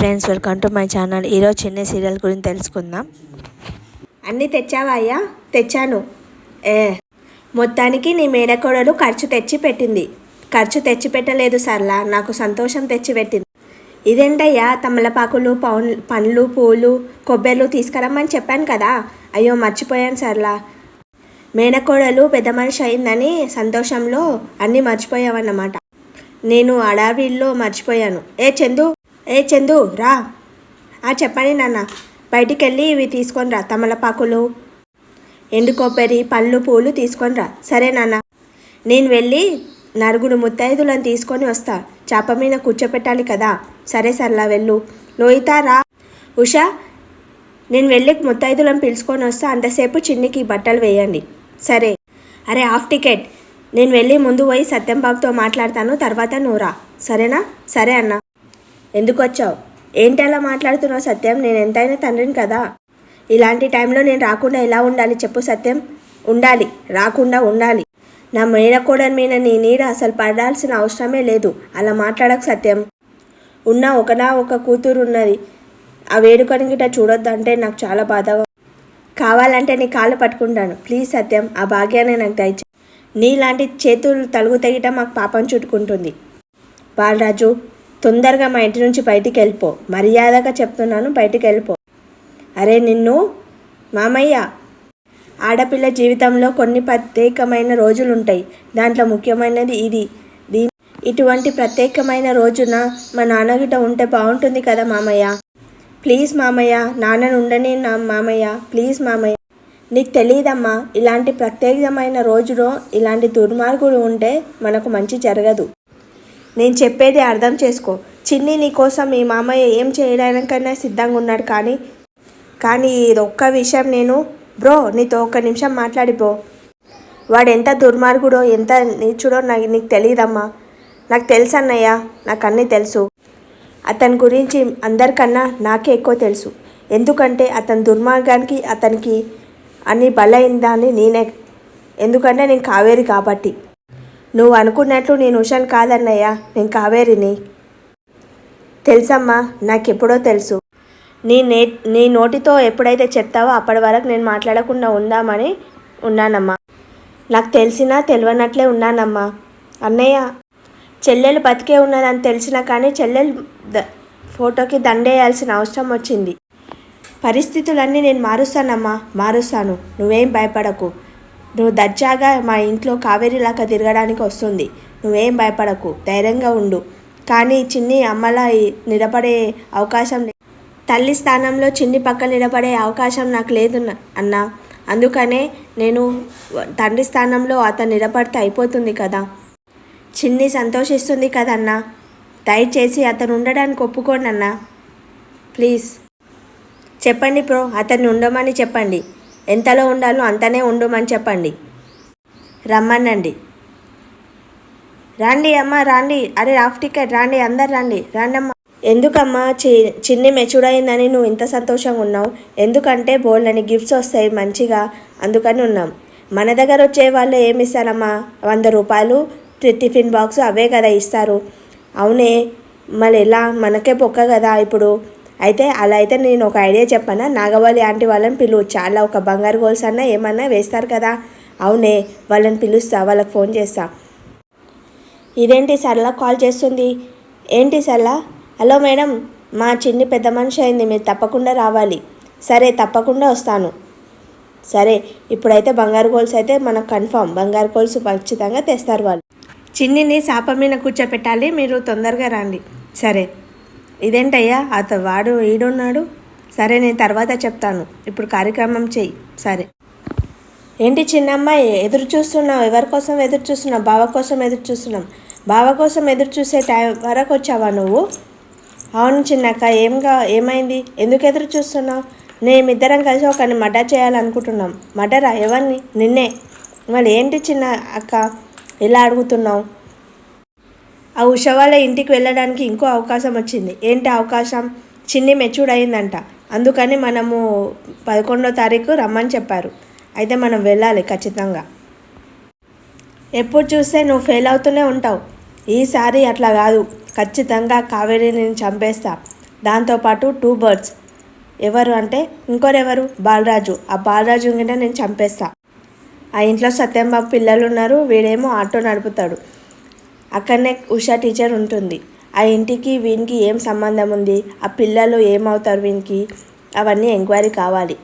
Friends, welcome to my channel. ఈరోజు చిన్న serial గురించి తెలుసుకుందాం. అన్నీ తెచ్చావా అయ్యా? తెచ్చాను. మొత్తానికి నీ మేనకోడలు ఖర్చు తెచ్చి పెట్టింది. ఖర్చు తెచ్చి పెట్టలేదు సర్లా, నాకు సంతోషం తెచ్చి పెట్టింది. ఇదేంటయ్యా, తమలపాకులు, పండ్లు, పూలు, కొబ్బరిలు తీసుకురమ్మని చెప్పాను కదా. అయ్యో మర్చిపోయాను సర్లా. మేనకోడలు పెద్ద మనిషి అయిందని సంతోషంలో అన్నీ మర్చిపోయావన్నమాట. నేను అడవిలో మర్చిపోయాను. ఏ చందు రా. చెప్పండి నాన్న. బయటికి వెళ్ళి ఇవి తీసుకొని రా, తమలపాకులు, ఎండు కొబ్బరి, పళ్ళు, పూలు తీసుకొని రా. సరే నాన్న. నేను వెళ్ళి నలుగురు ముత్తైదులను తీసుకొని వస్తా. చాప మీద కూర్చోపెట్టాలి కదా. సరే సర్లా వెళ్ళు. లోహిత రా. ఉషా, నేను వెళ్ళి ముత్తైదులను పిలుచుకొని వస్తా. అంతసేపు చిన్నికి బట్టలు వేయండి. సరే. అరే హాఫ్ టికెట్. నేను వెళ్ళి ముందు పోయి సత్యం బాబుతో మాట్లాడతాను, తర్వాత నువ్వు రా. సరేనా? సరే అన్న. ఎందుకు వచ్చావు? ఏంటి అలా మాట్లాడుతున్నావు సత్యం? నేను ఎంతైనా తండ్రిని కదా. ఇలాంటి టైంలో నేను రాకుండా ఎలా ఉండాలి చెప్పు సత్యం? ఉండాలి, రాకుండా ఉండాలి. నా మేనకోడని మీద నీ నీడ అసలు పడాల్సిన అవసరమే లేదు. అలా మాట్లాడకు సత్యం. ఒక కూతురు ఉన్నది. ఆ వేడుకని గిట్ట చూడొద్దంటే నాకు చాలా బాధగా. కావాలంటే నీ కాళ్ళు పట్టుకుంటాను. ప్లీజ్ సత్యం, ఆ భాగ్యాన్ని నాకు దయచేయి. నీలాంటి చేతులు తలుగు తెగిట మాకు పాపం చుట్టుకుంటుంది. బాలరాజు, తొందరగా మా ఇంటి నుంచి బయటికి వెళ్ళిపో. మర్యాదగా చెప్తున్నాను, బయటికి వెళ్ళిపో. అరే నిన్ను మామయ్య. ఆడపిల్ల జీవితంలో కొన్ని ప్రత్యేకమైన రోజులు ఉంటాయి. దాంట్లో ముఖ్యమైనది ఇది. ఇటువంటి ప్రత్యేకమైన రోజున మా నాన్నగిட்ட ఉంటే బాగుంటుంది కదా మామయ్య. ప్లీజ్ మామయ్య, నాన్నను ఉండని మామయ్య, ప్లీజ్ మామయ్య. నీకు తెలియదమ్మా, ఇలాంటి ప్రత్యేకమైన రోజులో ఇలాంటి దుర్మార్గులు ఉంటే మనకు మంచి జరగదు. నేను చెప్పేది అర్థం చేసుకో. చిన్ని నీ కోసం మీ మామయ్య ఏం చేయడానికైనా సిద్ధంగా ఉన్నాడు. కానీ ఇది ఒక్క విషయం నేను నీతో ఒక్క నిమిషం మాట్లాడిపో. వాడు ఎంత దుర్మార్గుడో, ఎంత నీచుడో నీకు తెలియదమ్మా. నాకు తెలుసు అన్నయ్య, నాకు అన్నీ తెలుసు. అతని గురించి అందరికన్నా నాకే ఎక్కువ తెలుసు. ఎందుకంటే అతని దుర్మార్గానికి అతనికి అన్ని బలైందని నేనే. ఎందుకంటే నేను కావేరి కాబట్టి. నువ్వు అనుకున్నట్లు నేను ఉషాను కాదన్నయ్య, నేను కావేరిని. తెలుసమ్మా, నాకెప్పుడో తెలుసు. నీ నోటితో ఎప్పుడైతే చెప్తావో అప్పటి వరకు నేను మాట్లాడకుండా ఉందామని ఉన్నానమ్మా. నాకు తెలిసినా తెలియనట్లే ఉన్నానమ్మా. అన్నయ్య, చెల్లెలు బతికే ఉన్నదని తెలిసినా కానీ చెల్లెలు ఫోటోకి దండేయాల్సిన అవసరం వచ్చింది. పరిస్థితులన్నీ నేను మారుస్తానమ్మా, మారుస్తాను. నువ్వేం భయపడకు. నువ్వు దర్జాగా మా ఇంట్లో కావేరిలాగా తిరగడానికి వస్తుంది. నువ్వేం భయపడకు, ధైర్యంగా ఉండు. కానీ చిన్ని అమ్మలా నిలబడే అవకాశం లేదు. తల్లి స్థానంలో చిన్ని పక్కన నిలబడే అవకాశం నాకు లేదు అన్నా. అందుకనే నేను తండ్రి స్థానంలో అతను నిలబడితే అయిపోతుంది కదా. చిన్ని సంతోషిస్తుంది కదన్నా. దయచేసి అతను ఉండడానికి ఒప్పుకోండి అన్నా, ప్లీజ్. చెప్పండి అతన్ని ఉండమని చెప్పండి. ఎంతలో ఉండాలో అంతనే ఉండమని చెప్పండి. రమ్మనండి. రండి అమ్మ, రండి. అరే హాఫ్ టికెట్, రండి, అందరు రండి, రండమ్మా. ఎందుకమ్మా చిన్ని మెచ్యూర్ అయిందని నువ్వు ఇంత సంతోషంగా ఉన్నావు? ఎందుకంటే బోల్డని గిఫ్ట్స్ వస్తాయి మంచిగా, అందుకని ఉన్నాం. మన దగ్గర వచ్చే వాళ్ళు ఏమి ఇస్తారమ్మా? 100 రూపాయలు టిఫిన్ బాక్స్ అవే కదా ఇస్తారు. అవునే, మళ్ళీ ఎలా? మనకే పొక్క కదా ఇప్పుడు. అయితే అలా అయితే నేను ఒక ఐడియా చెప్పనా? నాగవల్లి ఆంటీ వాళ్ళని పిలువు. చాలా ఒక బంగారు గోల్స్ అన్నా ఏమన్నా వేస్తారు కదా. అవునే, వాళ్ళని పిలుస్తా, వాళ్ళకి ఫోన్ చేస్తా. ఇదేంటి సరళ కాల్ చేస్తుంది? ఏంటి సరళ? హలో మేడం, మా చిన్ని పెద్ద మనిషి అయింది, మీరు తప్పకుండా రావాలి. సరే, తప్పకుండా వస్తాను. సరే, ఇప్పుడైతే బంగారు గోల్స్ అయితే మనకు కన్ఫామ్. బంగారు గోల్స్ ఖచ్చితంగా తెస్తారు వాళ్ళు. చిన్నిని శాప మీద కూర్చోపెట్టాలి, మీరు తొందరగా రండి. సరే. ఇదేంటయ్యా, వాడు ఈడున్నాడు. సరే, నేను తర్వాత చెప్తాను. ఇప్పుడు కార్యక్రమం చెయ్యి. సరే. ఏంటి చిన్నమ్మాయి, ఎదురు చూస్తున్నావు? ఎవరి కోసం ఎదురు చూస్తున్నావు? బావ కోసం ఎదురు చూస్తున్నాం. బావ కోసం ఎదురు చూసే టైం వరకు వచ్చావా నువ్వు? అవును చిన్నక్క, ఏమైంది? ఎందుకు ఎదురు చూస్తున్నావు? మేమిద్దరం కలిసి ఒకరిని మర్డర్ చేయాలనుకుంటున్నాం. మర్డరా? ఎవరిని? నిన్నే. మరి ఏంటి చిన్న అక్క ఇలా అడుగుతున్నావు? ఆ ఉష వాళ్ళ ఇంటికి వెళ్ళడానికి ఇంకో అవకాశం వచ్చింది. ఏంటి అవకాశం? చిన్ని మెచ్యూర్డ్ అయిందంట. అందుకని మనము 11వ తారీఖు రమ్మని చెప్పారు. అయితే మనం వెళ్ళాలి ఖచ్చితంగా. ఎప్పుడు చూస్తే నువ్వు ఫెయిల్ అవుతూనే ఉంటావు. ఈసారి అట్లా కాదు, ఖచ్చితంగా కావేరిని నేను చంపేస్తా. దాంతోపాటు 2 బర్డ్స్. ఎవరు అంటే ఇంకోరెవరు, బాలరాజు. ఆ బాలరాజు గిట్ట నేను చంపేస్తా. ఆ ఇంట్లో సత్యంబాబు పిల్లలు ఉన్నారు, వీడేమో ఆటో నడుపుతాడు. అక్కడనే ఉషా టీచర్ ఉంటుంది. ఆ ఇంటికి వీనికి ఏం సంబంధం ఉంది, ఆ పిల్లలు ఏమవుతారు వీనికి, అవన్నీ ఎంక్వైరీ కావాలి.